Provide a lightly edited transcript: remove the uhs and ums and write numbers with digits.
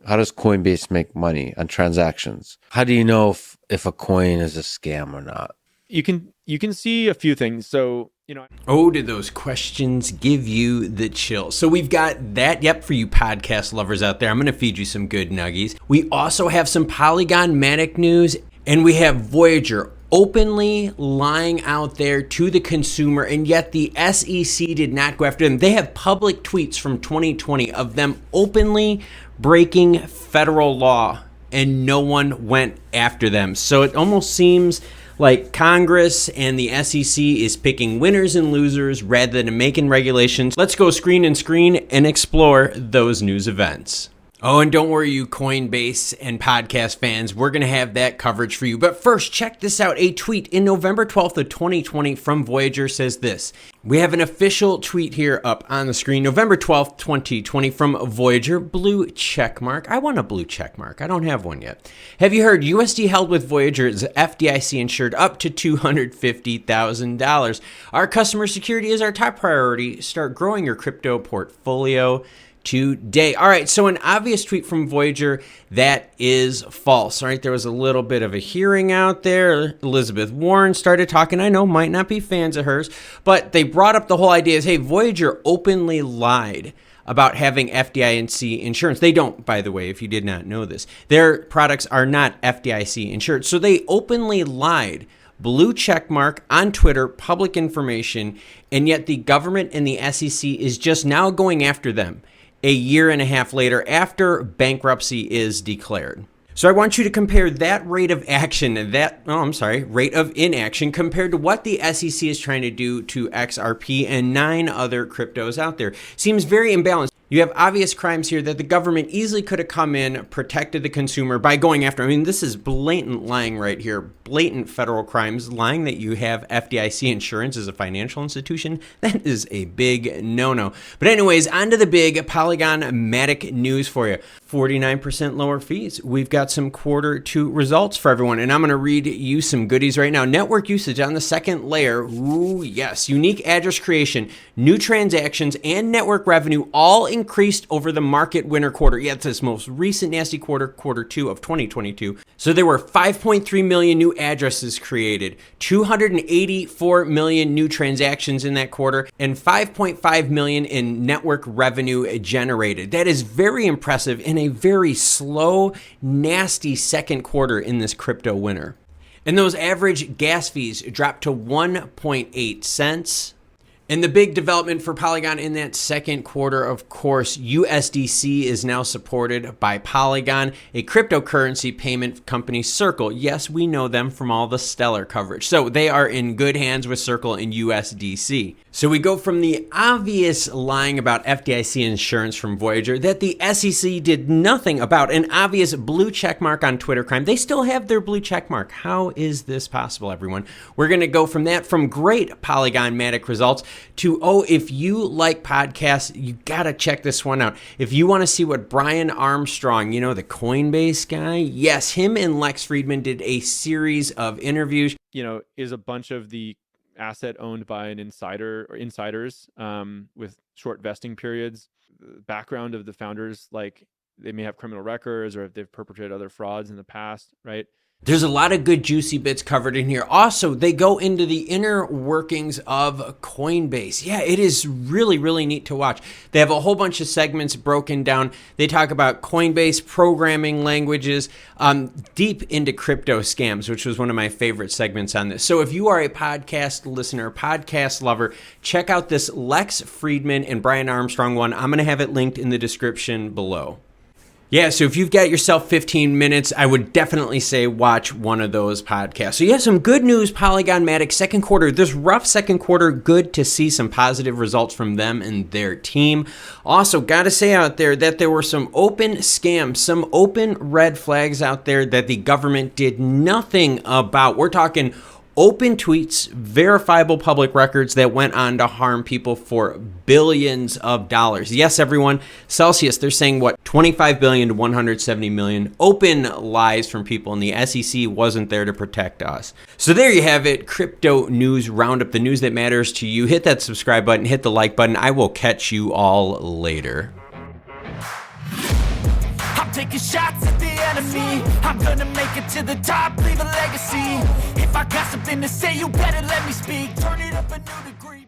How does Coinbase make money on transactions? How do you know if a coin is a scam or not? You can see a few things. So, Oh, did those questions give you the chill? So we've got that, yep, for you podcast lovers out there. I'm going to feed you some good nuggies. We also have some Polygon Matic news, and we have Voyager openly lying out there to the consumer, and yet the SEC did not go after them. They have public tweets from 2020 of them openly breaking federal law, and no one went after them. So it almost seems like Congress and the SEC is picking winners and losers rather than making regulations. Let's go screen and explore those news events. Oh, and don't worry, you Coinbase and podcast fans, we're going to have that coverage for you. But first, check this out. A tweet in November 12th of 2020 from Voyager says this. We have an official tweet here up on the screen. November 12th, 2020 from Voyager, blue check mark. I want a blue check mark. I don't have one yet. Have you heard USD held with Voyager is FDIC insured up to $250,000. Our customer security is our top priority. Start growing your crypto portfolio today. All right, so an obvious tweet from Voyager that is false. All right, there was a little bit of a hearing out there. Elizabeth Warren started talking. I know, might not be fans of hers, but they brought up the whole idea is, hey, Voyager openly lied about having FDIC insurance. They don't, by the way, if you did not know this. Their products are not FDIC insured. So they openly lied. Blue check mark on Twitter, public information, and yet the government and the SEC is just now going after them a year and a half later after bankruptcy is declared. So I want you to compare that rate of action, rate of inaction compared to what the SEC is trying to do to XRP and 9 other cryptos out there. Seems very imbalanced. You have obvious crimes here that the government easily could have come in, protected the consumer by going after. I mean, this is blatant lying right here, blatant federal crimes, lying that you have FDIC insurance as a financial institution. That is a big no-no. But anyways, on to the big Polygon Matic news for you. 49% lower fees. We've got some quarter 2 results for everyone, and I'm going to read you some goodies right now. Network usage on the second layer. Ooh, yes. Unique address creation, new transactions, and network revenue all increased over the market winter quarter. Yeah, it's this most recent nasty quarter, quarter 2 of 2022. So there were 5.3 million new addresses created, 284 million new transactions in that quarter, and 5.5 million in network revenue generated. That is very impressive in a very slow, nasty second quarter in this crypto winter. And those average gas fees dropped to 1.8 cents. And the big development for Polygon in that second quarter, of course, USDC is now supported by Polygon, a cryptocurrency payment company, Circle. Yes, we know them from all the stellar coverage. So they are in good hands with Circle and USDC. So we go from the obvious lying about FDIC insurance from Voyager that the SEC did nothing about, an obvious blue check mark on Twitter crime. They still have their blue check mark. How is this possible, everyone? We're going to go from that, from great Polygon Matic results, to, if you like podcasts, you got to check this one out. If you want to see what Brian Armstrong, the Coinbase guy, yes, him and Lex Fridman did a series of interviews. Is a bunch of the asset owned by an insider or insiders with short vesting periods. The background of the founders, like they may have criminal records or if they've perpetrated other frauds in the past, right? There's a lot of good juicy bits covered in here. Also, they go into the inner workings of Coinbase. Yeah, it is really, really neat to watch. They have a whole bunch of segments broken down. They talk about Coinbase programming languages, deep into crypto scams, which was one of my favorite segments on this. So if you are a podcast listener, podcast lover, check out this Lex Fridman and Brian Armstrong one. I'm going to have it linked in the description below. Yeah, so if you've got yourself 15 minutes, I would definitely say watch one of those podcasts. So yeah, some good news, Polygon Matic second quarter. This rough second quarter, good to see some positive results from them and their team. Also, got to say out there that there were some open scams, some open red flags out there that the government did nothing about. We're talking open tweets, verifiable public records that went on to harm people for billions of dollars. Yes, everyone, Celsius, they're saying 25 billion to 170 million open lies from people, and the SEC wasn't there to protect us. So there you have it, crypto news roundup, the news that matters to you. Hit that subscribe button, hit the like button. I will catch you all later. taking shots at the enemy. I'm gonna make it to the top, leave a legacy. If I got something to say, you better let me speak. Turn it up a new degree.